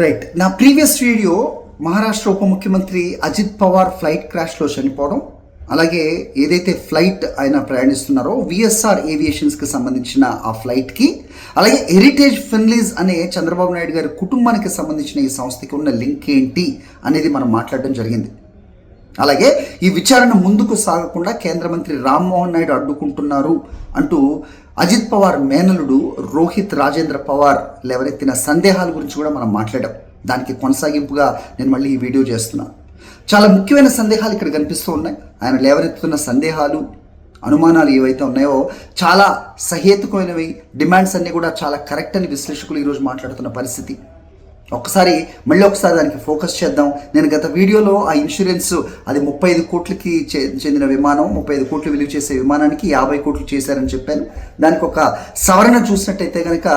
Right. నా previous video Maharashtra ఉప ముఖ్యమంత్రి అజిత్ పవార్ ఫ్లైట్ క్రాష్లో చనిపోవడం, అలాగే ఏదైతే ఫ్లైట్ ఆయన ప్రయాణిస్తున్నారో విఎస్ఆర్ ఏవియేషన్స్కి సంబంధించిన ఆ ఫ్లైట్కి, అలాగే హెరిటేజ్ ఫిన్లీస్ అనే చంద్రబాబు నాయుడు గారి కుటుంబానికి సంబంధించిన ఈ సంస్థకి ఉన్న లింక్ ఏంటి అనేది మనం మాట్లాడడం జరిగింది. అలాగే ఈ విచారణ ముందుకు సాగకుండా కేంద్ర మంత్రి రామ్మోహన్ నాయుడు అడ్డుకుంటున్నారు అంటూ అజిత్ పవార్ మేనలుడు రోహిత్ రాజేంద్ర పవార్ లేవనెత్తిన సందేహాల గురించి కూడా మనం మాట్లాడాం. దానికి కొనసాగింపుగా నేను మళ్ళీ ఈ వీడియో చేస్తున్నాను. చాలా ముఖ్యమైన సందేహాలు ఇక్కడ కనిపిస్తూ ఉన్నాయి. ఆయన లేవనెత్తుతున్న సందేహాలు, అనుమానాలు ఏవైతే ఉన్నాయో చాలా సహేతుకమైనవి, డిమాండ్స్ అన్నీ కూడా చాలా కరెక్ట్ అని విశ్లేషకులు ఈరోజు మాట్లాడుతున్న పరిస్థితి. మళ్ళీ ఒకసారి దానికి ఫోకస్ చేద్దాం. నేను గత వీడియోలో ఆ ఇన్సూరెన్స్ అది 35 కోట్లకి చెందిన విమానం, 35 కోట్లు విలువ చేసే విమానానికి 50 కోట్లు చేశారని చెప్పాను. దానికి ఒక సవరణ చూసినట్టయితే కనుక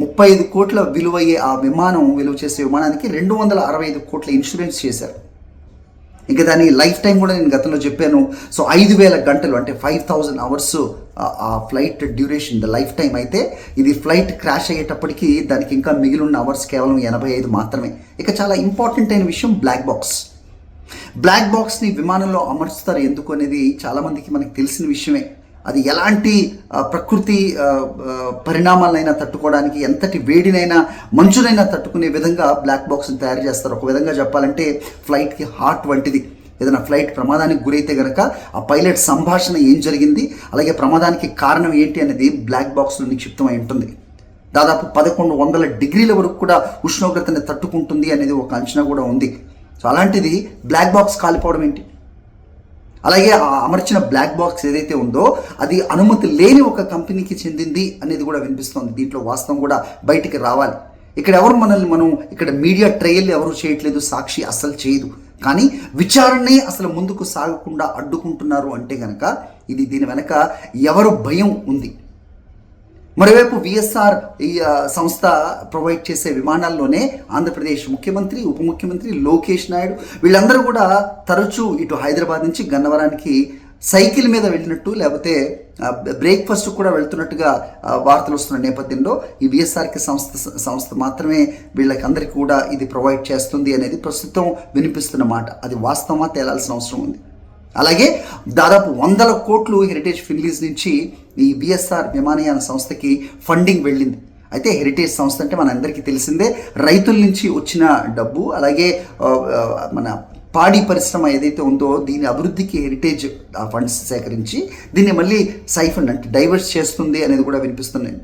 35 కోట్ల విలువయ్యే ఆ విమానం విలువ చేసే విమానానికి 265 కోట్ల ఇన్సూరెన్స్ చేశారు. ఇంకా దాని లైఫ్ టైం కూడా నేను గతంలో చెప్పాను. సో 5,000 గంటలు అంటే 5,000 అవర్స్ ఆ flight duration, the life time. అయితే ఇది ఫ్లైట్ క్రాష్ అయ్యేటప్పటికి దానికి ఇంకా మిగిలిన అవర్స్ కేవలం 85 మాత్రమే. ఇక చాలా ఇంపార్టెంట్ అయిన విషయం బ్లాక్ బాక్స్ని విమానంలో అమర్చుతారు ఎందుకు అనేది చాలామందికి మనకి తెలిసిన విషయమే. అది ఎలాంటి ప్రకృతి పరిణామాలైనా తట్టుకోవడానికి, ఎంతటి వేడినైనా మంచునైనా తట్టుకునే విధంగా బ్లాక్ బాక్స్ని తయారు చేస్తారు. ఒక విధంగా చెప్పాలంటే ఫ్లైట్కి హార్ట్ వంటిది. ఏదైనా ఫ్లైట్ ప్రమాదానికి గురైతే కనుక ఆ పైలట్ సంభాషణ ఏం జరిగింది, అలాగే ప్రమాదానికి కారణం ఏంటి అనేది బ్లాక్ బాక్స్లో నిక్షిప్తమై ఉంటుంది. దాదాపు 1100 డిగ్రీల వరకు కూడా ఉష్ణోగ్రతని తట్టుకుంటుంది అనేది ఒక అంచనా కూడా ఉంది. సో అలాంటిది బ్లాక్ బాక్స్ కాలిపోవడం ఏంటి? అలాగే ఆ అమర్చిన బ్లాక్ బాక్స్ ఏదైతే ఉందో అది అనుమతి లేని ఒక కంపెనీకి చెందింది అనేది కూడా వినిపిస్తోంది. దీంట్లో వాస్తవం కూడా బయటికి రావాలి. ఇక్కడ మనం ఇక్కడ మీడియా ట్రయల్ ఎవరు చేయట్లేదు, సాక్షి అస్సలు చేయదు. కానీ విచారణే అసలు ముందుకు సాగకుండా అడ్డుకుంటున్నారు అంటే కనుక దీని వెనక ఎవరు భయం ఉంది. మరోవైపు విఎస్ఆర్ ఈ సంస్థ ప్రొవైడ్ చేసే విమానాల్లోనే ఆంధ్రప్రదేశ్ ముఖ్యమంత్రి, ఉప ముఖ్యమంత్రి లోకేష్ నాయుడు వీళ్ళందరూ కూడా తరచూ ఇటు హైదరాబాద్ నుంచి గన్నవరానికి సైకిల్ మీద వెళ్ళినట్టు, లేకపోతే బ్రేక్ఫాస్ట్ కూడా వెళ్తున్నట్టుగా వార్తలు వస్తున్న నేపథ్యంలో ఈ విఎస్ఆర్కి సంస్థ మాత్రమే వీళ్ళకి అందరికీ కూడా ఇది ప్రొవైడ్ చేస్తుంది అనేది ప్రస్తుతం వినిపిస్తున్న మాట. అది వాస్తవమా తేలాల్సిన అవసరం ఉంది. అలాగే దాదాపు 100 కోట్లు హెరిటేజ్ ఫిన్లీస్ నుంచి ఈ విఎస్ఆర్ విమానయాన సంస్థకి ఫండింగ్ వెళ్ళింది. అయితే హెరిటేజ్ సంస్థ అంటే మన అందరికీ తెలిసిందే, రైతుల నుంచి వచ్చిన డబ్బు, అలాగే మన పాడి పరిశ్రమ ఏదైతే ఉందో దీని అభివృద్ధికి హెరిటేజ్ ఆ ఫండ్స్ సేకరించి దీన్ని మళ్ళీ సైఫండ్ అంటే డైవర్స్ చేస్తుంది అనేది కూడా వినిపిస్తున్నాయి.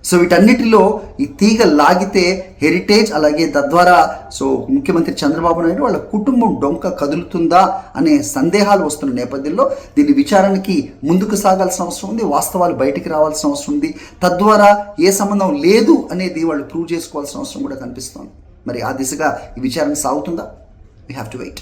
సో వీటన్నిటిలో ఈ తీగ లాగితే హెరిటేజ్, అలాగే తద్వారా సో ముఖ్యమంత్రి చంద్రబాబు నాయుడు వాళ్ళ కుటుంబం డొంక కదులుతుందా అనే సందేహాలు వస్తున్న నేపథ్యంలో దీని విచారణకి ముందుకు సాగాల్సిన అవసరం ఉంది. వాస్తవాలు బయటికి రావాల్సిన అవసరం ఉంది. తద్వారా ఏ సంబంధం లేదు అనేది వాళ్ళు ప్రూవ్ చేసుకోవాల్సిన అవసరం కూడా కనిపిస్తోంది. మరి ఆ దిశగా ఈ విచారణ సాగుతుందా? We have to wait.